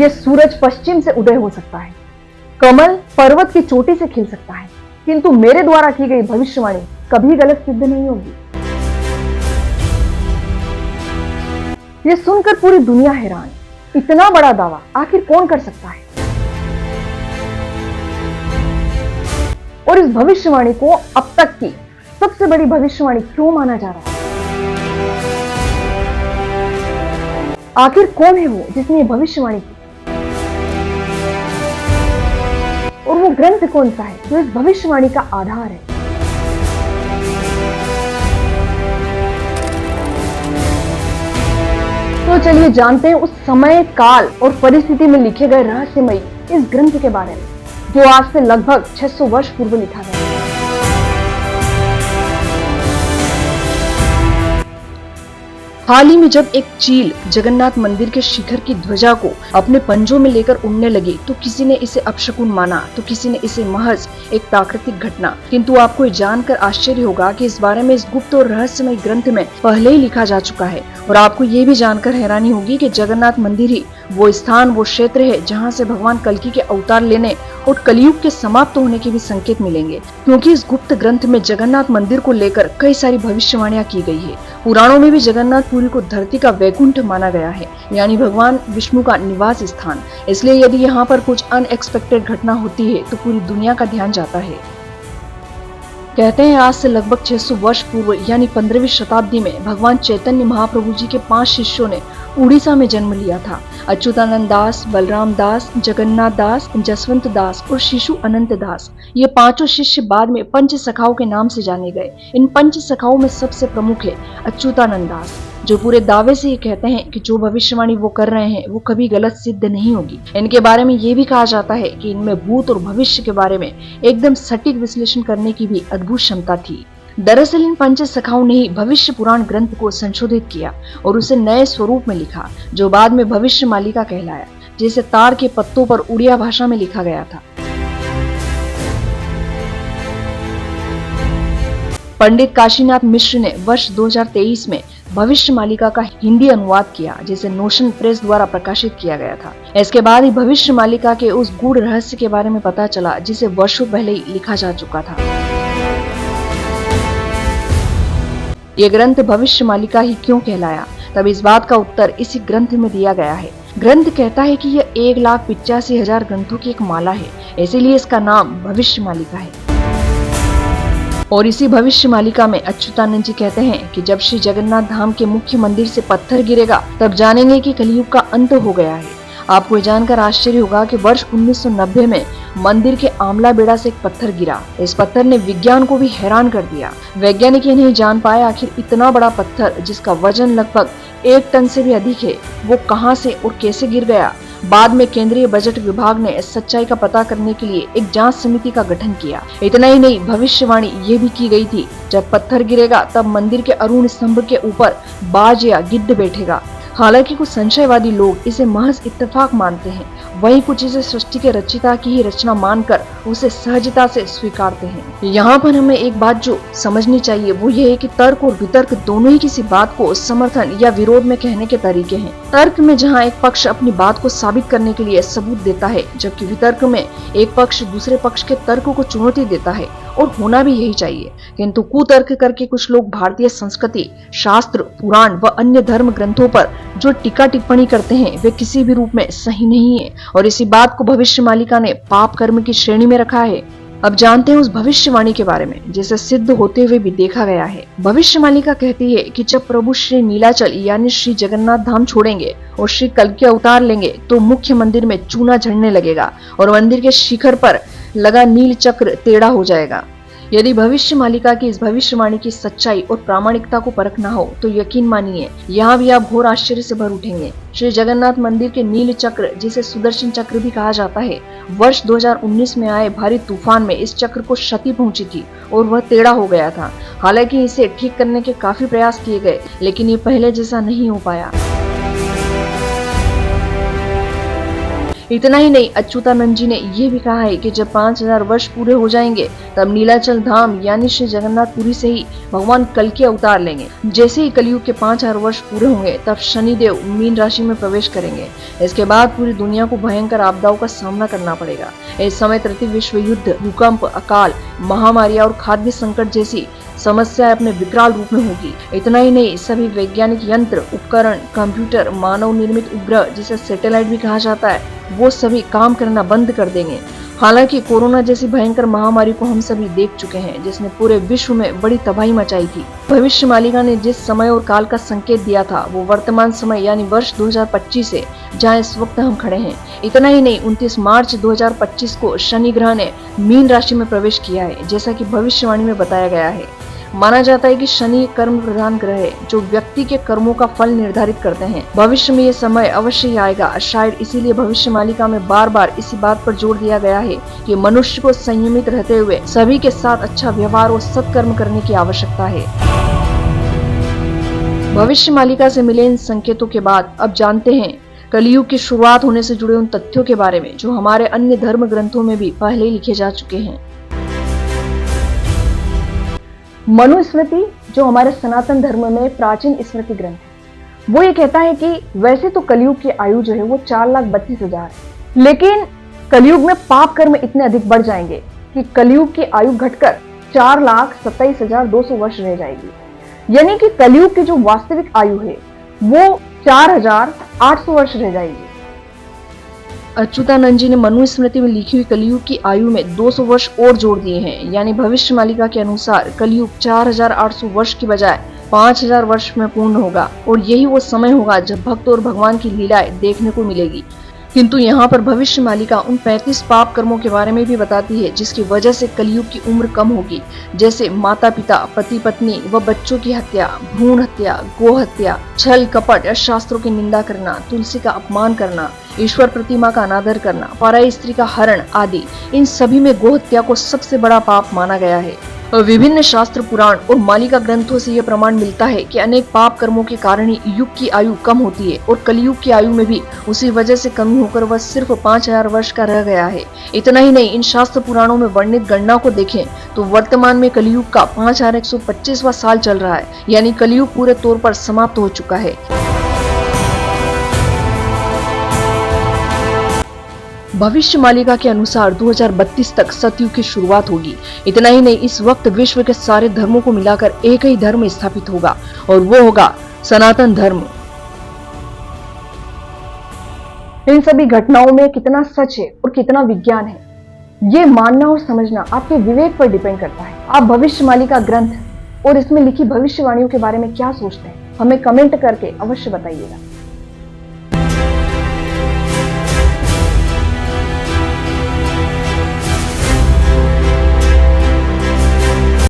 ये सूरज पश्चिम से उदय हो सकता है, कमल पर्वत की चोटी से खिल सकता है, किंतु मेरे द्वारा की गई भविष्यवाणी कभी गलत सिद्ध नहीं होगी। ये सुनकर पूरी दुनिया हैरान। इतना बड़ा दावा आखिर कौन कर सकता है? और इस भविष्यवाणी को अब तक की सबसे बड़ी भविष्यवाणी क्यों माना जा रहा है? आखिर कौन है वो जिसने ये भविष्यवाणी की? और वो ग्रंथ कौन सा है जो इस भविष्यवाणी का आधार है? तो चलिए जानते हैं उस समय, काल और परिस्थिति में लिखे गए रहस्यमयी इस ग्रंथ के बारे में, जो आज से लगभग 600 वर्ष पूर्व लिखा गया। हाल ही में जब एक चील जगन्नाथ मंदिर के शिखर की ध्वजा को अपने पंजों में लेकर उड़ने लगी तो किसी ने इसे अपशकुन माना, तो किसी ने इसे महज एक प्राकृतिक घटना। किंतु आपको ये जानकर आश्चर्य होगा कि इस बारे में इस गुप्त और रहस्यमय ग्रंथ में पहले ही लिखा जा चुका है। और आपको ये भी जानकर हैरानी होगी कि जगन्नाथ मंदिर ही वो स्थान, वो क्षेत्र है जहाँ से भगवान कल्कि के अवतार लेने और कलयुग के समाप्त होने के भी संकेत मिलेंगे, क्योंकि इस गुप्त ग्रंथ में जगन्नाथ मंदिर को लेकर कई सारी भविष्यवाणियां की गई है। पुराणों में भी जगन्नाथपुरी को धरती का वैकुंठ माना गया है, यानी भगवान विष्णु का निवास स्थान। इसलिए यदि यहाँ पर कुछ अनएक्सपेक्टेड घटना होती है तो पूरी दुनिया का ध्यान जाता है। कहते हैं आज से लगभग 600 वर्ष पूर्व यानी 15वीं शताब्दी में भगवान चैतन्य महाप्रभु जी के 5 शिष्यों ने उड़ीसा में जन्म लिया था। अच्युतानंद दास, बलराम दास, जगन्नाथ दास, जसवंत दास और शिशु अनंत दास। ये 5 शिष्य बाद में पंच सखाओं के नाम से जाने गए। इन पंच सखाओं में सबसे प्रमुख है अच्युतानंद दास, जो पूरे दावे से ये कहते हैं कि जो भविष्यवाणी वो कर रहे हैं वो कभी गलत सिद्ध नहीं होगी। इनके बारे में ये भी कहा जाता है कि इनमें भूत और भविष्य के बारे में एकदम सटीक विश्लेषण करने की भी अद्भुत क्षमता थी। दरअसल इन पंच सखाओं ने ही भविष्य पुराण ग्रंथ को संशोधित किया और उसे नए स्वरूप में लिखा, जो बाद में भविष्य मालिका कहलाया, जिसे ताड़ के पत्तों पर उड़िया भाषा में लिखा गया था। पंडित काशीनाथ मिश्र ने वर्ष 2023 में भविष्य मालिका का हिंदी अनुवाद किया, जिसे नोशन प्रेस द्वारा प्रकाशित किया गया था। इसके बाद ही भविष्य मालिका के उस गूढ़ रहस्य के बारे में पता चला, जिसे वर्षों पहले ही लिखा जा चुका था। ये ग्रंथ भविष्य मालिका ही क्यों कहलाया? तब इस बात का उत्तर इसी ग्रंथ में दिया गया है। ग्रंथ कहता है कि यह 1,85,000 ग्रंथों की एक माला है, इसीलिए इसका नाम भविष्य मालिका है। और इसी भविष्य मालिका में अच्युतानंद जी कहते हैं कि जब श्री जगन्नाथ धाम के मुख्य मंदिर से पत्थर गिरेगा तब जानेंगे कि कलयुग का अंत हो गया है। आपको ये जानकर आश्चर्य होगा कि वर्ष 1990 में मंदिर के आमला बेड़ा से एक पत्थर गिरा। इस पत्थर ने विज्ञान को भी हैरान कर दिया। वैज्ञानिक ये नहीं जान पाए आखिर इतना बड़ा पत्थर, जिसका वजन लगभग 1 टन से भी अधिक है, वो कहां से और कैसे गिर गया। बाद में केंद्रीय बजट विभाग ने इस सच्चाई का पता करने के लिए एक जांच समिति का गठन किया। इतना ही नहीं, भविष्यवाणी ये भी की गई थी जब पत्थर गिरेगा तब मंदिर के अरुण स्तंभ के ऊपर बाज या गिद्ध बैठेगा। हालांकि कुछ संशयवादी लोग इसे महज इत्तेफाक मानते हैं, वहीं कुछ इसे सृष्टि के रचयिता की ही रचना मानकर उसे सहजता से स्वीकारते हैं। यहाँ पर हमें एक बात जो समझनी चाहिए वो ये है कि तर्क और वितर्क दोनों ही किसी बात को समर्थन या विरोध में कहने के तरीके हैं। तर्क में जहाँ एक पक्ष अपनी बात को साबित करने के लिए सबूत देता है, जबकि वितर्क में एक पक्ष दूसरे पक्ष के तर्क को चुनौती देता है, और होना भी यही चाहिए। किंतु कुतर्क करके कुछ लोग भारतीय संस्कृति, शास्त्र, पुराण व अन्य धर्म ग्रंथों पर जो टीका टिप्पणी करते हैं वे किसी भी रूप में सही नहीं है, और इसी बात को भविष्य मालिका ने पाप कर्म की श्रेणी में रखा है। अब जानते हैं उस भविष्यवाणी के बारे में, जिसे सिद्ध होते हुए भी देखा गया है। भविष्य मालिका कहती है कि जब प्रभु श्री नीलाचल यानी श्री जगन्नाथ धाम छोड़ेंगे और श्री कल्कि अवतार लेंगे तो मुख्य मंदिर में चूना झड़ने लगेगा और मंदिर के शिखर पर लगा नील चक्र टेढ़ा हो जाएगा। यदि भविष्य मालिका की इस भविष्यवाणी की सच्चाई और प्रामाणिकता को परखना हो तो यकीन मानिए यहाँ भी आप घोर आश्चर्य से भर उठेंगे। श्री जगन्नाथ मंदिर के नील चक्र, जिसे सुदर्शन चक्र भी कहा जाता है, वर्ष 2019 में आए भारी तूफान में इस चक्र को क्षति पहुंची थी और वह टेढ़ा हो गया था। हालांकि इसे ठीक करने के काफी प्रयास किए गए, लेकिन ये पहले जैसा नहीं हो पाया। इतना ही नहीं, अच्युतानंद जी ने यह भी कहा है कि जब 5000 वर्ष पूरे हो जाएंगे तब नीलाचल धाम यानी श्री जगन्नाथपुरी से ही भगवान कल्कि अवतार लेंगे। जैसे ही कलयुग के 5000 वर्ष पूरे होंगे तब शनिदेव मीन राशि में प्रवेश करेंगे। इसके बाद पूरी दुनिया को भयंकर आपदाओं का सामना करना पड़ेगा। इस समय तृतीय विश्व युद्ध, भूकंप, अकाल, महामारी और खाद्य संकट जैसी समस्याएं अपने विकराल रूप में होगी। इतना ही नहीं, सभी वैज्ञानिक यंत्र, उपकरण, कंप्यूटर, मानव निर्मित उपग्रह जिसे सैटेलाइट भी कहा जाता है, वो सभी काम करना बंद कर देंगे। हालांकि कोरोना जैसी भयंकर महामारी को हम सभी देख चुके हैं, जिसने पूरे विश्व में बड़ी तबाही मचाई थी। भविष्य मालिका ने जिस समय और काल का संकेत दिया था वो वर्तमान समय यानी वर्ष 2025 है, जहां इस वक्त हम खड़े हैं। इतना ही नहीं, 29 मार्च 2025 को शनि ग्रह ने मीन राशि में प्रवेश किया है, जैसा कि भविष्यवाणी में बताया गया है। माना जाता है कि शनि कर्म प्रधान ग्रह है जो व्यक्ति के कर्मों का फल निर्धारित करते हैं। भविष्य में ये समय अवश्य ही आएगा। शायद इसीलिए भविष्य मालिका में बार बार इसी बात पर जोर दिया गया है कि मनुष्य को संयमित रहते हुए सभी के साथ अच्छा व्यवहार और सत्कर्म करने की आवश्यकता है। भविष्य मालिका से मिले इन संकेतों के बाद अब जानते हैं कलयुग की शुरुआत होने से जुड़े उन तथ्यों के बारे में जो हमारे अन्य धर्म ग्रंथों में भी पहले ही लिखे जा चुके हैं। मनुस्मृति, जो हमारे सनातन धर्म में प्राचीन स्मृति ग्रंथ है, वो ये कहता है कि वैसे तो कलयुग की आयु जो है वो 4,32,000 है, लेकिन कलयुग में पाप कर्म इतने अधिक बढ़ जाएंगे कि कलयुग की आयु घटकर 4,27,200 वर्ष रह जाएगी। यानी कि कलयुग की जो वास्तविक आयु है वो 4,800 वर्ष रह जाएगी। अच्युतानंद जी ने मनुस्मृति में लिखी हुई कलयुग की आयु में 200 वर्ष और जोड़ दिए हैं। यानी भविष्य मालिका के अनुसार कलयुग 4,800 वर्ष की बजाय 5,000 वर्ष में पूर्ण होगा और यही वो समय होगा जब भक्त और भगवान की लीलाएं देखने को मिलेगी। किंतु यहाँ पर भविष्य मालिका उन 35 पाप कर्मों के बारे में भी बताती है जिसकी वजह से कलयुग की उम्र कम होगी, जैसे माता पिता, पति पत्नी व बच्चों की हत्या, भ्रूण हत्या, गो हत्या, छल कपट या शास्त्रों की निंदा करना, तुलसी का अपमान करना, ईश्वर प्रतिमा का अनादर करना, पराई स्त्री का हरण आदि। इन सभी में गो हत्या को सबसे बड़ा पाप माना गया है। विभिन्न शास्त्र, पुराण और मालिका ग्रंथों से यह प्रमाण मिलता है कि अनेक पाप कर्मों के कारण ही युग की आयु कम होती है और कलयुग की आयु में भी उसी वजह से कमी होकर वह सिर्फ 5,000 वर्ष का रह गया है। इतना ही नहीं, इन शास्त्र पुराणों में वर्णित गणना को देखें तो वर्तमान में कलयुग का 5,125वां साल चल रहा है, यानी कलयुग पूरे तौर पर समाप्त हो चुका है। भविष्य मालिका के अनुसार 2032 तक सतयुग की शुरुआत होगी। इतना ही नहीं, इस वक्त विश्व के सारे धर्मों को मिलाकर एक ही धर्म स्थापित होगा और वो होगा सनातन धर्म। इन सभी घटनाओं में कितना सच है और कितना विज्ञान है, ये मानना और समझना आपके विवेक पर डिपेंड करता है। आप भविष्य मालिका ग्रंथ और इसमें लिखी भविष्यवाणियों के बारे में क्या सोचते हैं, हमें कमेंट करके अवश्य बताइएगा।